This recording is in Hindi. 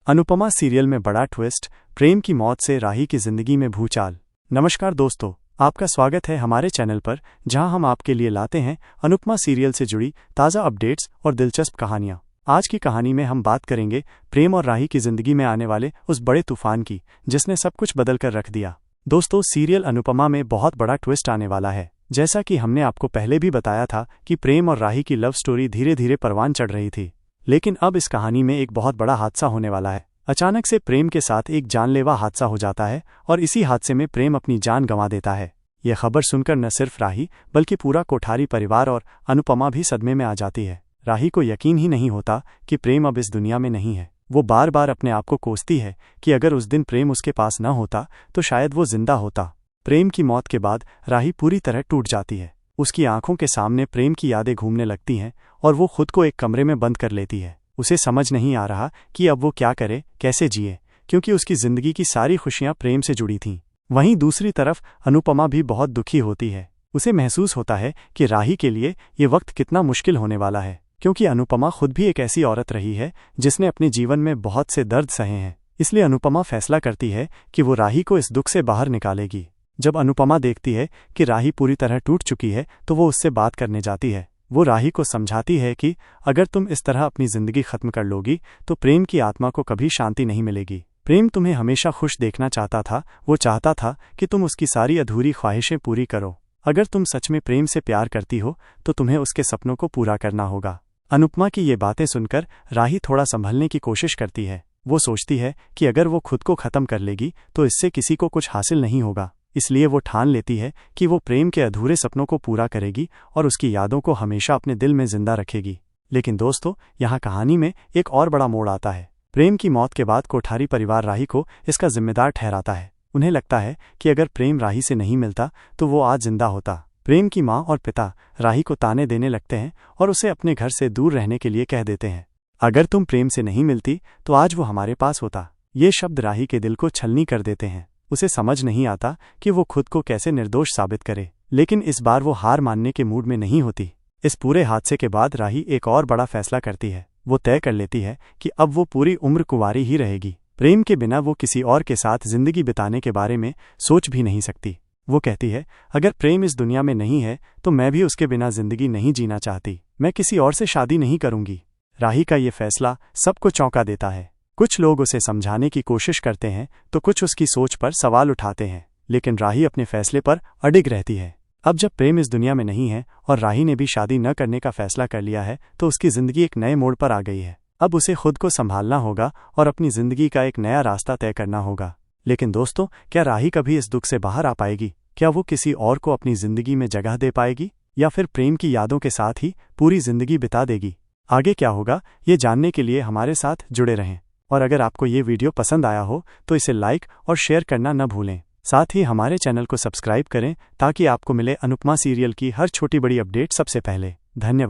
अनुपमा सीरियल में बड़ा ट्विस्ट, प्रेम की मौत से राही की जिंदगी में भूचाल। नमस्कार दोस्तों, आपका स्वागत है हमारे चैनल पर, जहां हम आपके लिए लाते हैं अनुपमा सीरियल से जुड़ी ताज़ा अपडेट्स और दिलचस्प कहानियां। आज की कहानी में हम बात करेंगे प्रेम और राही की जिंदगी में आने वाले उस बड़े तूफान की, जिसने सब कुछ बदल कर रख दिया। दोस्तों, सीरियल अनुपमा में बहुत बड़ा ट्विस्ट आने वाला है। जैसा कि हमने आपको पहले भी बताया था कि प्रेम और राही की लव स्टोरी धीरे धीरे परवान चढ़ रही थी, लेकिन अब इस कहानी में एक बहुत बड़ा हादसा होने वाला है। अचानक से प्रेम के साथ एक जानलेवा हादसा हो जाता है और इसी हादसे में प्रेम अपनी जान गंवा देता है। यह खबर सुनकर न सिर्फ राही बल्कि पूरा कोठारी परिवार और अनुपमा भी सदमे में आ जाती है। राही को यकीन ही नहीं होता कि प्रेम अब इस दुनिया में नहीं है। वो बार बार अपने आप को कोसती है कि अगर उस दिन प्रेम उसके पास न होता तो शायद वो जिंदा होता। प्रेम की मौत के बाद राही पूरी तरह टूट जाती है। उसकी आंखों के सामने प्रेम की यादें घूमने लगती हैं और वो खुद को एक कमरे में बंद कर लेती है। उसे समझ नहीं आ रहा कि अब वो क्या करे, कैसे जिए, क्योंकि उसकी जिंदगी की सारी खुशियां प्रेम से जुड़ी थीं। वहीं दूसरी तरफ अनुपमा भी बहुत दुखी होती है। उसे महसूस होता है कि राही के लिए ये वक्त कितना मुश्किल होने वाला है, क्योंकि अनुपमा खुद भी एक ऐसी औरत रही है जिसने अपने जीवन में बहुत से दर्द सहे हैं। इसलिए अनुपमा फैसला करती है कि वो राही को इस दुख से बाहर निकालेगी। जब अनुपमा देखती है कि राही पूरी तरह टूट चुकी है तो वो उससे बात करने जाती है। वो राही को समझाती है कि अगर तुम इस तरह अपनी जिंदगी खत्म कर लोगी तो प्रेम की आत्मा को कभी शांति नहीं मिलेगी। प्रेम तुम्हें हमेशा खुश देखना चाहता था। वो चाहता था कि तुम उसकी सारी अधूरी ख्वाहिशें पूरी करो। अगर तुम सच में प्रेम से प्यार करती हो तो तुम्हें उसके सपनों को पूरा करना होगा। अनुपमा की ये बातें सुनकर राही थोड़ा संभलने की कोशिश करती है। वो सोचती है कि अगर वो खुद को खत्म कर लेगी तो इससे किसी को कुछ हासिल नहीं होगा। इसलिए वो ठान लेती है कि वो प्रेम के अधूरे सपनों को पूरा करेगी और उसकी यादों को हमेशा अपने दिल में जिंदा रखेगी। लेकिन दोस्तों, यहाँ कहानी में एक और बड़ा मोड़ आता है। प्रेम की मौत के बाद कोठारी परिवार राही को इसका जिम्मेदार ठहराता है। उन्हें लगता है कि अगर प्रेम राही से नहीं मिलता तो वो आज जिंदा होता। प्रेम की माँ और पिता राही को ताने देने लगते हैं और उसे अपने घर से दूर रहने के लिए कह देते हैं। अगर तुम प्रेम से नहीं मिलती तो आज वो हमारे पास होता। ये शब्द राही के दिल को छलनी कर देते हैं। उसे समझ नहीं आता कि वो खुद को कैसे निर्दोष साबित करे, लेकिन इस बार वो हार मानने के मूड में नहीं होती। इस पूरे हादसे के बाद राही एक और बड़ा फैसला करती है। वो तय कर लेती है कि अब वो पूरी उम्र कुंवारी ही रहेगी। प्रेम के बिना वो किसी और के साथ जिंदगी बिताने के बारे में सोच भी नहीं सकती। वो कहती है, अगर प्रेम इस दुनिया में नहीं है तो मैं भी उसके बिना जिंदगी नहीं जीना चाहती। मैं किसी और से शादी नहीं करूंगी। राही का ये फैसला सबको चौंका देता है। कुछ लोग उसे समझाने की कोशिश करते हैं तो कुछ उसकी सोच पर सवाल उठाते हैं, लेकिन राही अपने फैसले पर अडिग रहती है। अब जब प्रेम इस दुनिया में नहीं है और राही ने भी शादी न करने का फैसला कर लिया है तो उसकी जिंदगी एक नए मोड़ पर आ गई है। अब उसे खुद को संभालना होगा और अपनी जिंदगी का एक नया रास्ता तय करना होगा। लेकिन दोस्तों, क्या राही कभी इस दुख से बाहर आ पाएगी? क्या वो किसी और को अपनी जिंदगी में जगह दे पाएगी या फिर प्रेम की यादों के साथ ही पूरी जिंदगी बिता देगी? आगे क्या होगा, ये जानने के लिए हमारे साथ जुड़े रहें। और अगर आपको ये वीडियो पसंद आया हो तो इसे लाइक और शेयर करना न भूलें। साथ ही हमारे चैनल को सब्सक्राइब करें ताकि आपको मिले अनुपमा सीरियल की हर छोटी बड़ी अपडेट सबसे पहले। धन्यवाद।